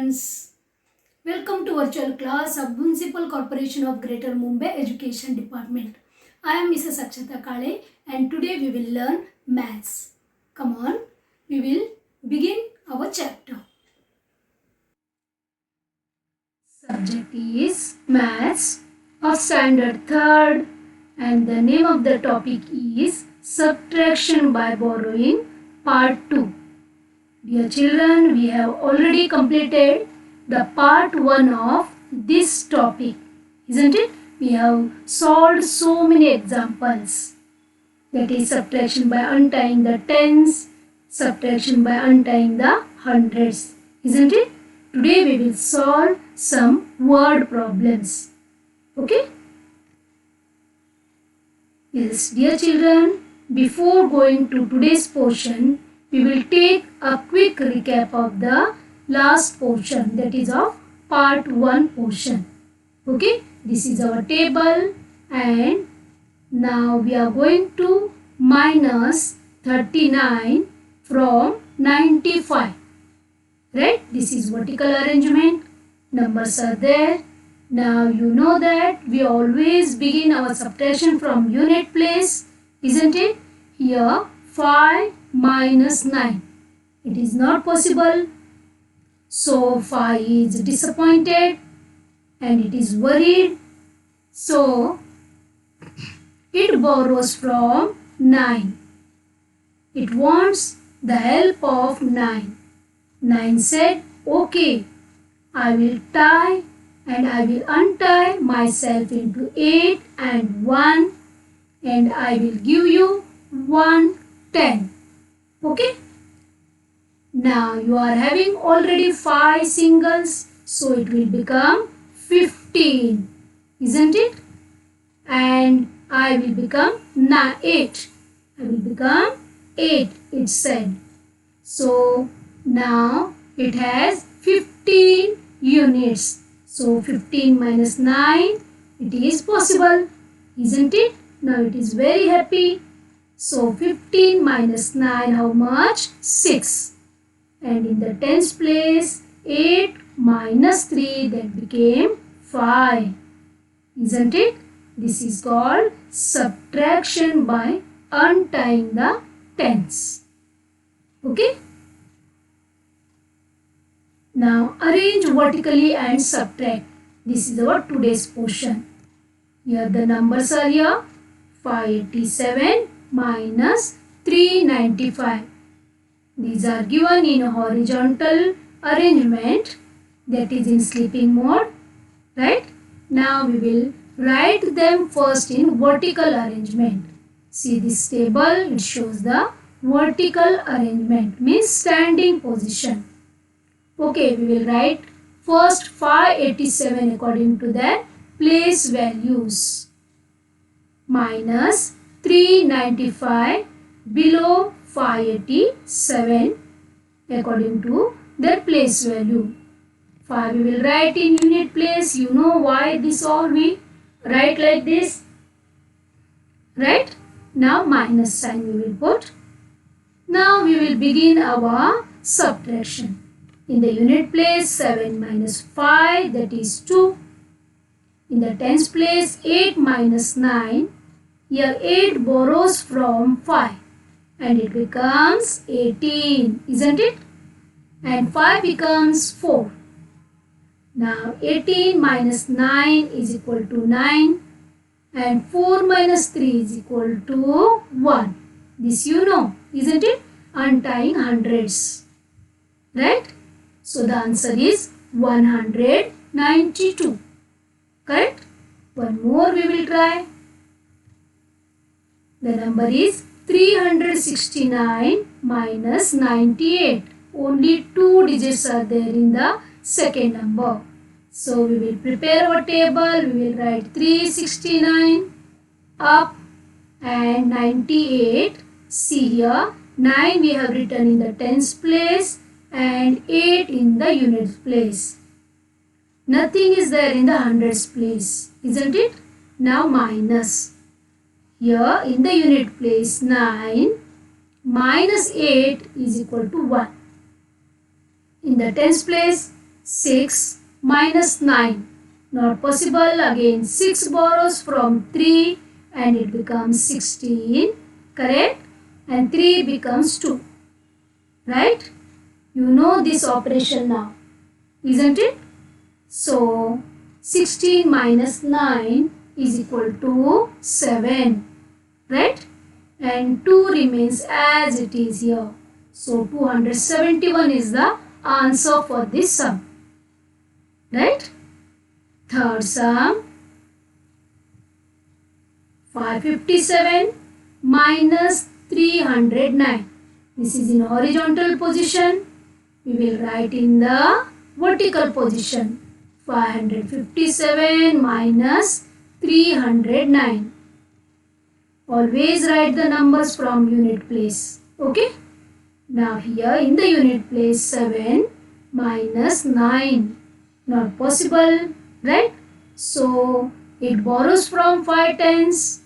students, welcome to virtual class of Municipal Corporation of Greater Mumbai Education Department. I am Mrs. Akshata Kale and today we will learn maths. Come on, we will begin our chapter. Subject is maths of standard 3rd and the name of the topic is subtraction by borrowing part 2. Dear children, we have already completed the part 1 of this topic, isn't it? We have solved so many examples. That is subtraction by untying the tens, subtraction by untying the hundreds, isn't it? Today we will solve some word problems. Okay? Yes, dear children, before going to today's portion, we will take a quick recap of the last portion, that is of part 1 portion. Okay, this is our table and now we are going to minus 39 from 95. Right, this is vertical arrangement. Numbers are there. Now you know that we always begin our subtraction from unit place, isn't it? Here 5 minus 9. It is not possible. So 5 is disappointed and it is worried. So it borrows from 9. It wants the help of 9. 9 said, okay, I will tie and I will untie myself into 8 and 1 and I will give you 1 10. Okay. Now you are having already 5 singles, so it will become 15, isn't it? And I will become 8. I will become 8, it said. So now it has 15 units. So 15 minus 9, it is possible, isn't it? Now it is very happy. So 15 minus 9, how much? 6. And in the tens place, 8 minus 3, that became 5. Isn't it? This is called subtraction by untying the tens. Okay? Now arrange vertically and subtract. This is our today's portion. Here the numbers are here. 587 minus 395. These are given in a horizontal arrangement, that is in sleeping mode. Right? Now we will write them first in vertical arrangement. See this table, it shows the vertical arrangement, means standing position. Okay, we will write first 587 according to their place values. Minus 395 below 587 according to their place value. 5 we will write in unit place. You know why this all we write like this? Right? Now minus sign we will put. Now we will begin our subtraction. In the unit place 7 minus 5, that is 2. In the tens place 8 minus 9. Here 8 borrows from 5 and it becomes 18, isn't it? And 5 becomes 4. Now 18 minus 9 is equal to 9 and 4 minus 3 is equal to 1. This you know, isn't it? Untying hundreds. Right? So the answer is 192. Correct? One more we will try. The number is 369 minus 98. Only 2 digits are there in the second number. So we will prepare our table. We will write 369 up and 98. See here, 9 we have written in the tens place and 8 in the units place. Nothing is there in the hundreds place, isn't it? Now minus. Here in the unit place 9 minus 8 is equal to 1. In the tens place 6 minus 9. Not possible. Again 6 borrows from 3 and it becomes 16. Correct? And 3 becomes 2. Right? You know this operation now. Isn't it? So 16 minus 9 is equal to 7. Right? And 2 remains as it is here. So 271 is the answer for this sum. Right? Third sum, 557 minus 309. This is in horizontal position. We will write in the vertical position. 557 minus 309. Always write the numbers from unit place. Okay? Now here in the unit place 7 minus 9. Not possible, right? So it borrows from 5 tens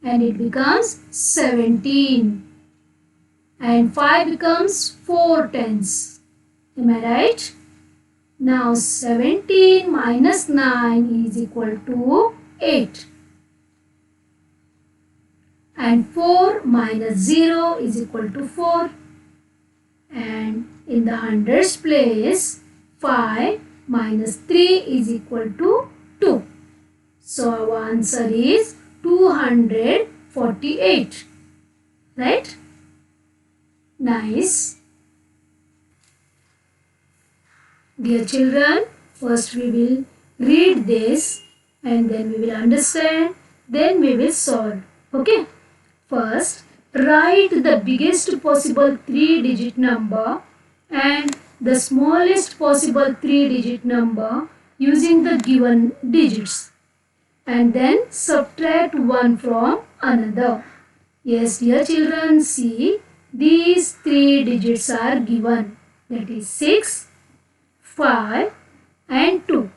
and it becomes 17. And 5 becomes 4 tens. Am I right? Now 17 minus 9 is equal to 8. And 4 minus 0 is equal to 4. And in the hundreds place, 5 minus 3 is equal to 2. So our answer is 248. Right? Nice. Dear children, first we will read this and then we will understand, then we will solve. Okay? First, write the biggest possible 3-digit number and the smallest possible 3-digit number using the given digits. And then subtract one from another. Yes, dear children, see, these 3 digits are given. That is 6, 5 and 2.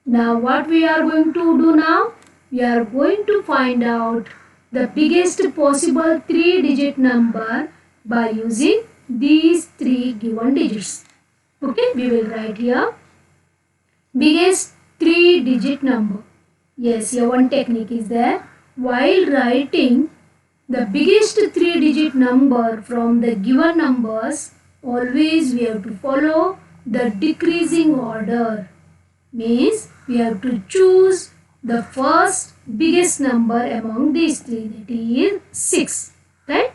Now what we are going to do now? We are going to find out the biggest possible 3-digit number by using these 3 given digits. Okay, we will write here biggest 3-digit number. Yes, here one technique is there. While writing the biggest 3-digit number from the given numbers, always we have to follow the decreasing order. Means we have to choose the first biggest number among these 3, that is 6, right?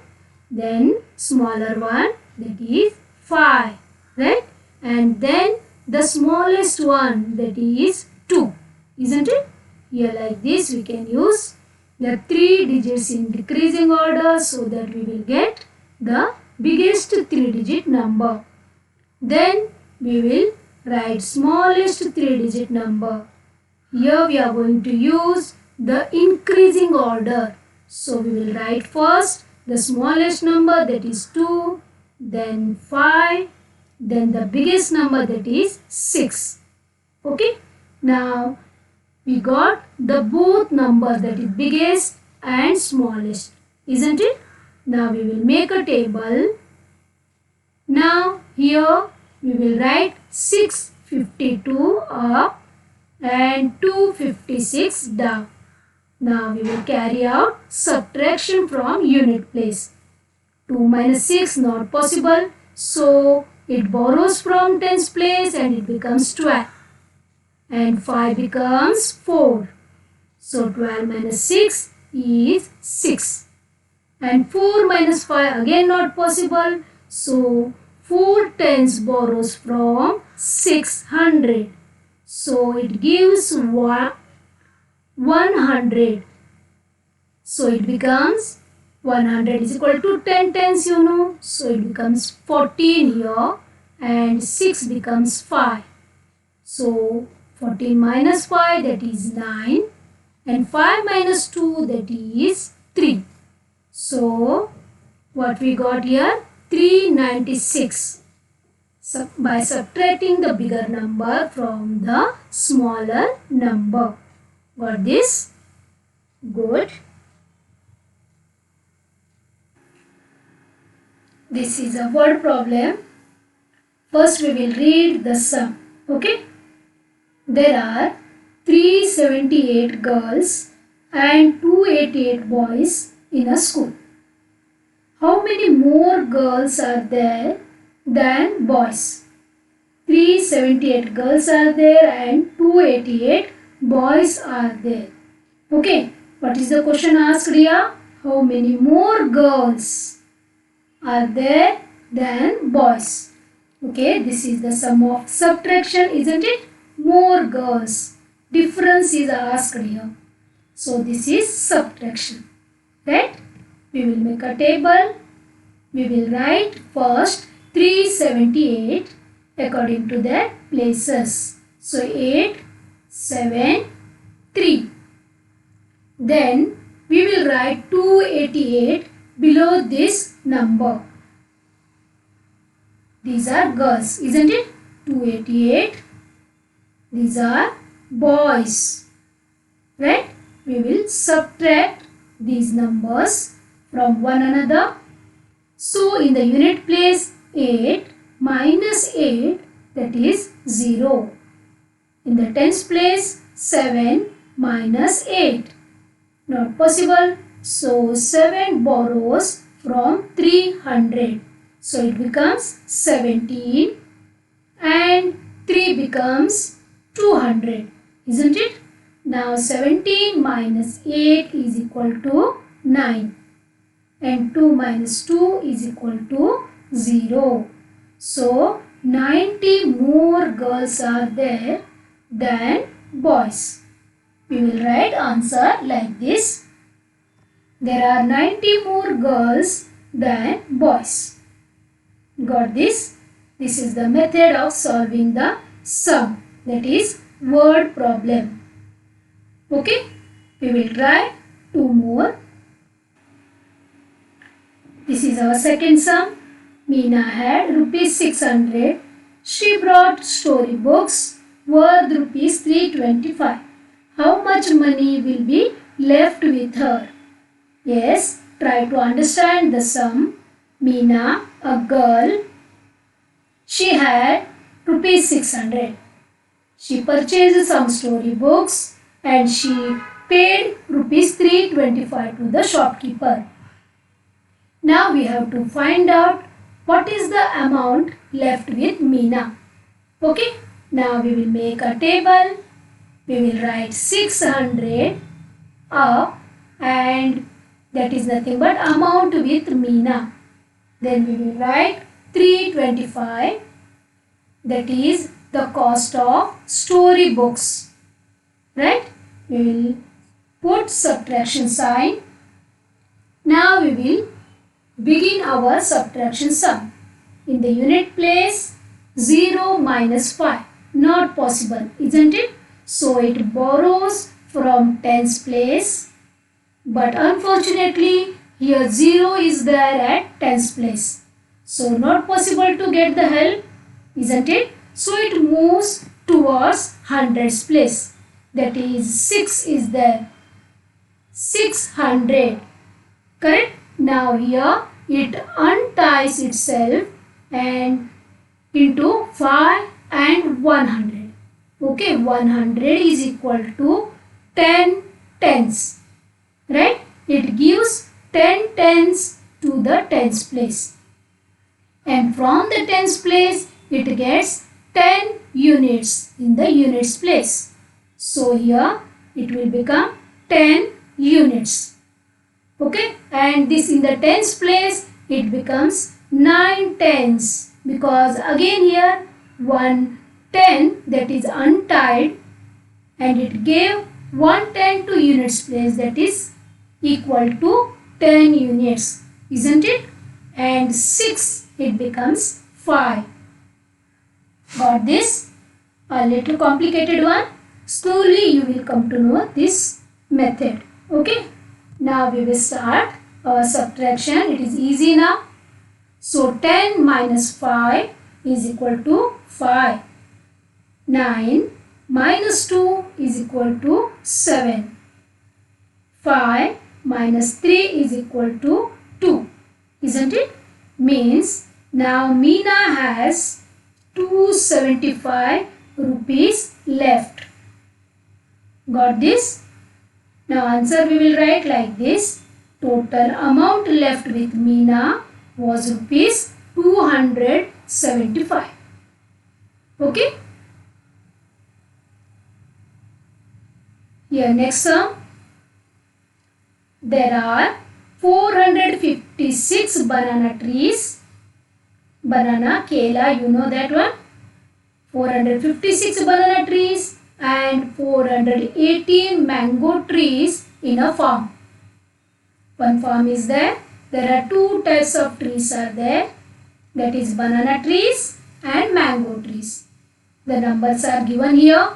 Then smaller one, that is 5, right? And then the smallest one, that is 2, isn't it? Here like this we can use the 3 digits in decreasing order so that we will get the biggest 3-digit number. Then we will write smallest 3-digit number. Here we are going to use the increasing order. So we will write first the smallest number, that is 2, then 5, then the biggest number, that is 6. Okay. Now we got the both numbers, that is biggest and smallest, isn't it? Now we will make a table. Now here we will write 652 up and 256 down. Now we will carry out subtraction from unit place. 2 minus 6 not possible. So it borrows from tens place and it becomes 12. And 5 becomes 4. So 12 minus 6 is 6. And 4 minus 5 again not possible. So 4 tens borrows from 600. So it gives 100. So it becomes 100 is equal to 10 tens, you know. So it becomes 14 here and 6 becomes 5. So 14 minus 5, that is 9, and 5 minus 2, that is 3. So what we got here? 396. So by subtracting the bigger number from the smaller number. Got this? Good. This is a word problem. First we will read the sum. Okay. There are 378 girls and 288 boys in a school. How many more girls are there than boys? 378 girls are there and 288 boys are there. Okay, what is the question asked here? How many more girls are there than boys? Okay, this is the sum of subtraction, isn't it? More girls. Difference is asked here. So this is subtraction. Right? We will make a table. We will write first 378 according to their places. So 8, 7, 3. Then we will write 288 below this number. These are girls, isn't it? 288. These are boys. Right? We will subtract these numbers from one another. So in the unit place 8 minus 8, that is 0. In the tens place 7 minus 8. Not possible. So 7 borrows from 300. So it becomes 17 and 3 becomes 200. Isn't it? Now 17 minus 8 is equal to 9. And 2 minus 2 is equal to 0. So 90 more girls are there than boys. We will write answer like this. There are 90 more girls than boys. Got this? This is the method of solving the sum, that is word problem. Okay? We will try 2 more. This is our second sum. Meena had rupees 600. She brought storybooks worth rupees 325. How much money will be left with her? Yes, try to understand the sum. Meena, a girl, she had rupees 600. She purchased some storybooks and she paid rupees 325 to the shopkeeper. Now we have to find out what is the amount left with Meena. Okay, now we will make a table. We will write 600 up and that is nothing but amount with Meena. Then we will write 325, that is the cost of storybooks. Right? We will put subtraction sign. Now we will begin our subtraction sum. In the unit place 0 minus 5. Not possible, isn't it? So it borrows from tens place. But unfortunately here 0 is there at tens place. So not possible to get the help, isn't it? So it moves towards hundreds place. That is 6 is there. 600. Correct? Now here it unties itself and into 5 and 100. Okay, 100 is equal to 10 tens. Right? It gives 10 tens to the tens place. And from the tens place it gets 10 units in the units place. So here it will become 10 units. Okay, and this in the tens place it becomes 9 tens, because again here 1 10 that is untied and it gave 110 to units place, that is equal to 10 units, isn't it? And 6 it becomes 5. Got this? A little complicated one. Slowly you will come to know this method. Okay. Now we will start our subtraction. It is easy now. So 10 minus 5 is equal to 5. 9 minus 2 is equal to 7. 5 minus 3 is equal to 2. Isn't it? Means now Meena has 275 rupees left. Got this? Now answer we will write like this. Total amount left with Meena was rupees 275. Okay? Here next sum. There are 456 banana trees. Banana, kela, you know that one. 456 banana trees and 418 mango trees in a farm. One farm is there. There are two types of trees are there. That is banana trees and mango trees. The numbers are given here.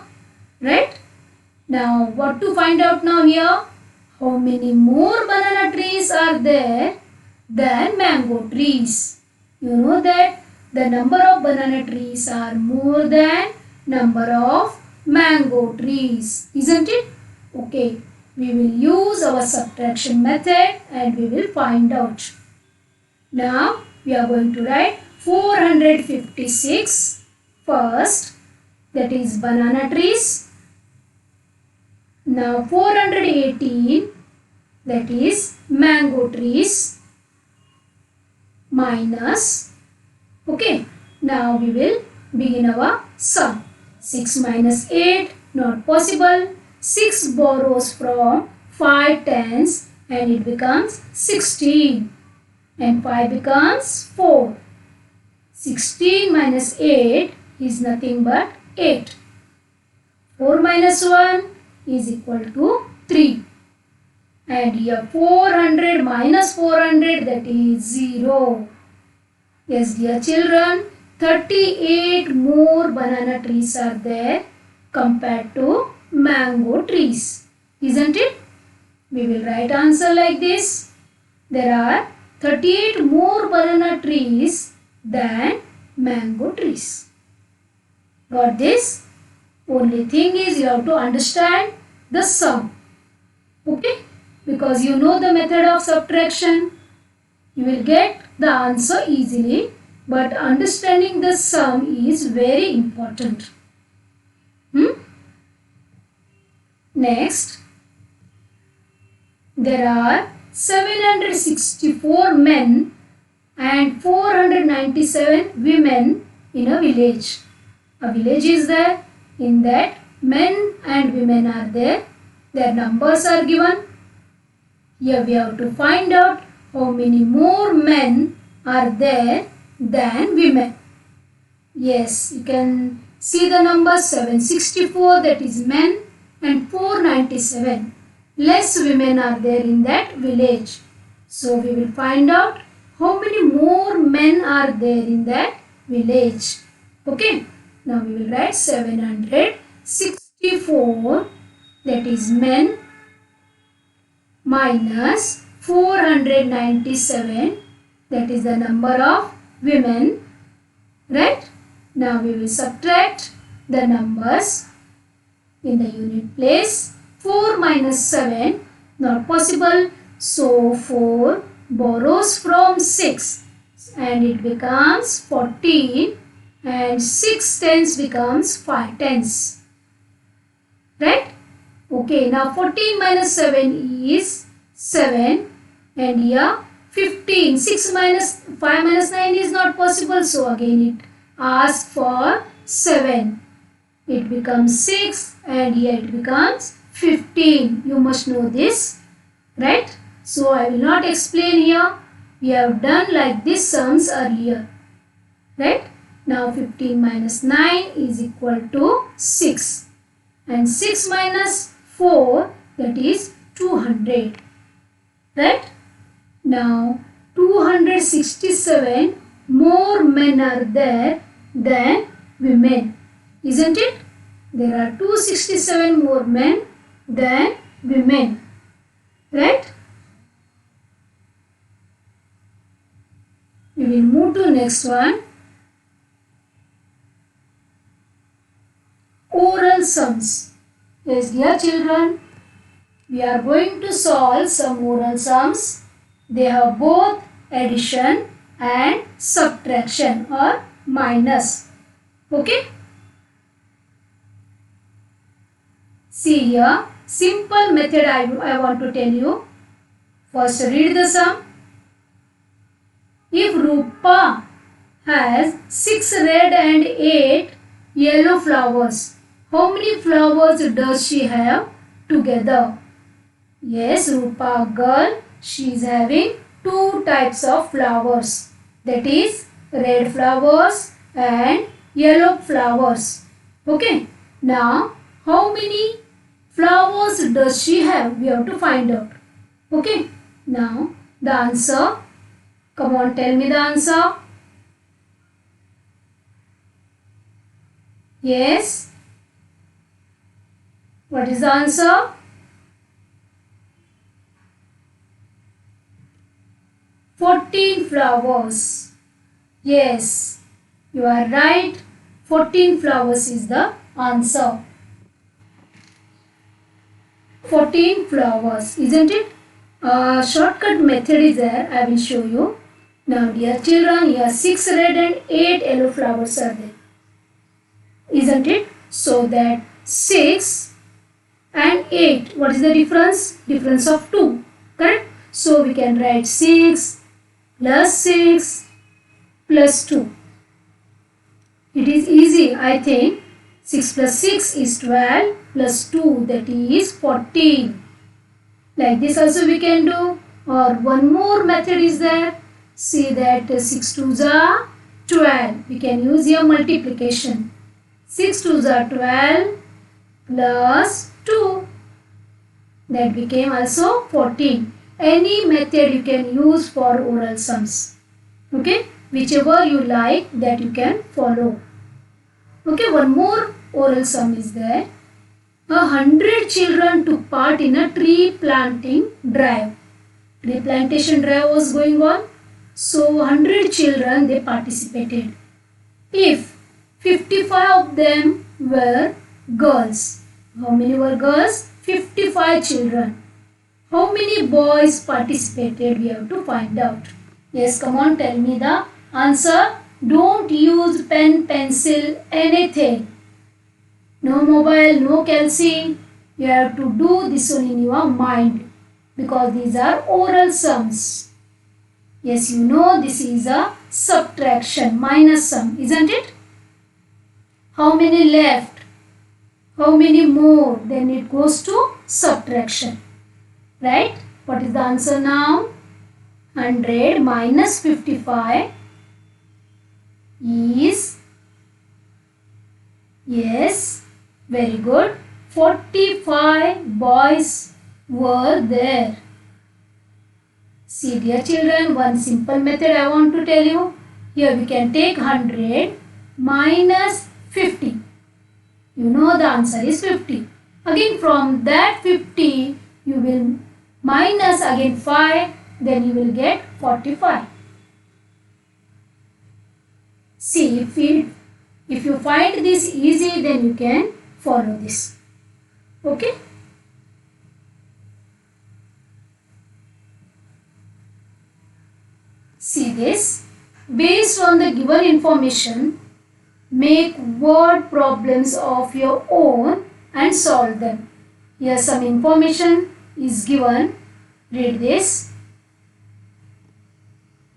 Right? Now what to find out now here? How many more banana trees are there than mango trees? You know that the number of banana trees are more than number of mango trees, isn't it? Okay, we will use our subtraction method and we will find out. Now we are going to write 456 first, that is banana trees. Now 418, that is mango trees, minus. Okay, now we will begin our sum. 6 minus 8, not possible. 6 borrows from 5 tens and it becomes 16. And 5 becomes 4. 16 minus 8 is nothing but 8. 4 minus 1 is equal to 3. And here 400 minus 400, that is 0. Yes, dear children, 38 more banana trees are there compared to mango trees. Isn't it? We will write answer like this. There are 38 more banana trees than mango trees. Got this? Only thing is you have to understand the sum. Okay? Because you know the method of subtraction. You will get the answer easily, but understanding the sum is very important. Next, there are 764 men and 497 women in a village. A village is there. In that, men and women are there. Their numbers are given. Here we have to find out how many more men are there than women. Yes, you can see the number 764, that is men, and 497. Less women are there in that village. So we will find out how many more men are there in that village. Okay. Now we will write 764, that is men, minus 497, that is the number of women. Right? Now we will subtract the numbers in the unit place. 4 minus 7, not possible. So 4 borrows from 6 and it becomes 14, and 6 tens becomes 5 tens. Right? Okay, now 14 minus 7 is 7, and here 15. 6 minus 5 minus 9 is not possible, so again it asks for 7. It becomes 6 and here it becomes 15. You must know this, right? So I will not explain here. We have done like this sums earlier, right? Now 15 minus 9 is equal to 6, and 6 minus 4, that is 200, right? Now 267 more men are there than women, isn't it? There are 267 more men than women, right? We will move to next one. Oral sums. Yes, dear children, we are going to solve some oral sums. They have both addition and subtraction or minus. Okay? See here, simple method I want to tell you. First read the sum. If Rupa has 6 red and 8 yellow flowers, how many flowers does she have together? Yes, Rupa girl, she is having 2 types of flowers. That is red flowers and yellow flowers. Okay. Now, how many flowers does she have? We have to find out. Okay. Now, the answer. Come on, tell me the answer. Yes. What is the answer? "14 flowers." Yes, you are right. 14 flowers is the answer. 14 flowers, isn't it? A shortcut method is there. I will show you. Now, dear children, here 6 red and 8 yellow flowers are there. Isn't it? So that 6 and 8, what is the difference? Difference of 2. Correct? So we can write 6 plus 6 plus 2. It is easy, I think. 6 plus 6 is 12 plus 2, that is 14. Like this also we can do. Or one more method is there. See that 6 2s are 12. We can use here multiplication. 6 2s are 12 plus 2. That became also 14. Any method you can use for oral sums. Okay. Whichever you like, that you can follow. Okay. One more oral sum is there. 100 children took part in a tree planting drive. Tree plantation drive was going on. So 100 children, they participated. If 55 of them were girls. How many were girls? 55 children. How many boys participated? We have to find out. Yes, come on, tell me the answer. Don't use pen, pencil, anything. No mobile, no calci. You have to do this one in your mind. Because these are oral sums. Yes, you know this is a subtraction, minus sum, isn't it? How many left? How many more? Then it goes to subtraction. Right? What is the answer now? 100 minus 55 is, yes, very good, 45 boys were there. See dear children, one simple method I want to tell you. Here we can take 100 minus 50. You know the answer is 50. Again from that 50 you will minus again 5, then you will get 45. See, if you find this easy, then you can follow this. Okay? See this. Based on the given information, make word problems of your own and solve them. Here some information is given. Read this.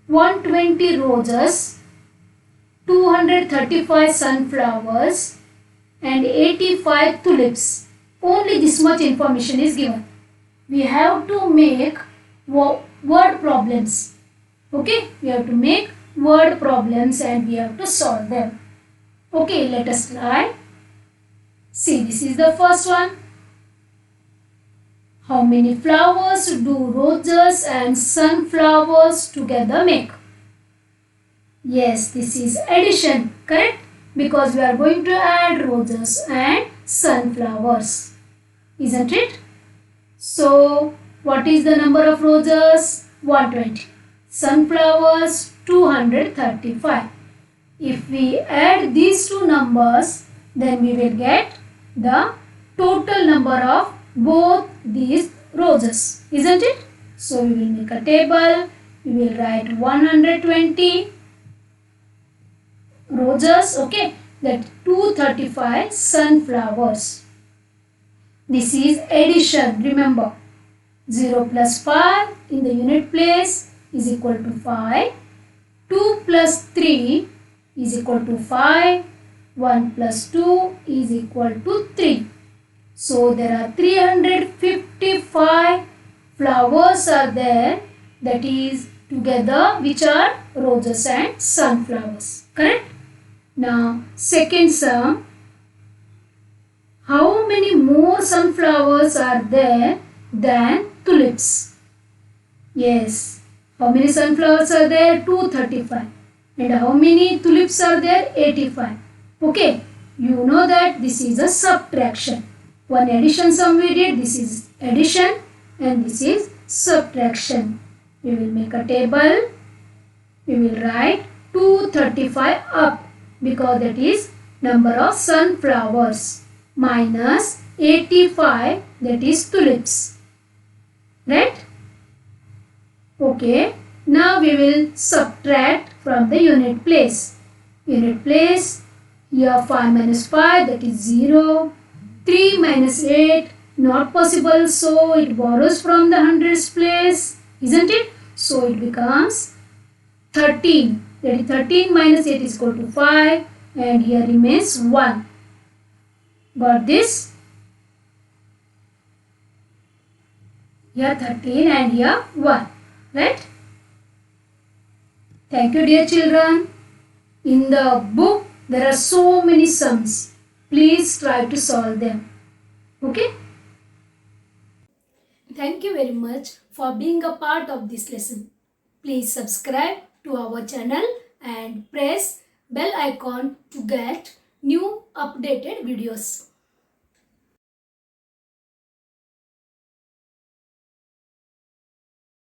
120 roses, 235 sunflowers and 85 tulips. Only this much information is given. We have to make word problems. Okay, we have to make word problems and we have to solve them. Okay, let us try. See, this is the first one. How many flowers do roses and sunflowers together make? Yes, this is addition, correct? Because we are going to add roses and sunflowers, isn't it? So, what is the number of roses? 120. Sunflowers 235. If we add these two numbers, then we will get the total number of both these roses, isn't it? So, we will make a table. We will write 120 roses, okay, that 235 sunflowers. This is addition. Remember, 0 plus 5 in the unit place is equal to 5. 2 plus 3 is equal to 5. 1 plus 2 is equal to 3. So there are 355 flowers are there, that is together, which are roses and sunflowers. Correct? Now second sum. How many more sunflowers are there than tulips? Yes. How many sunflowers are there? 235. And how many tulips are there? 85. Okay. You know that this is a subtraction. One addition sum we did. This is addition and this is subtraction. We will make a table. We will write 235 up because that is number of sunflowers, minus 85, that is tulips. Right? Okay. Now we will subtract from the unit place. Unit place, here 5 minus 5, that is 0. 3 minus 8, not possible, so it borrows from the hundreds place, isn't it? So it becomes 13. That is 13 minus 8 is equal to 5, and here remains 1. Got this? Here 13 and here 1. Right? Thank you, dear children. In the book, there are so many sums. Please try to solve them. Okay? Thank you very much for being a part of this lesson. Please subscribe to our channel and press bell icon to get new updated videos.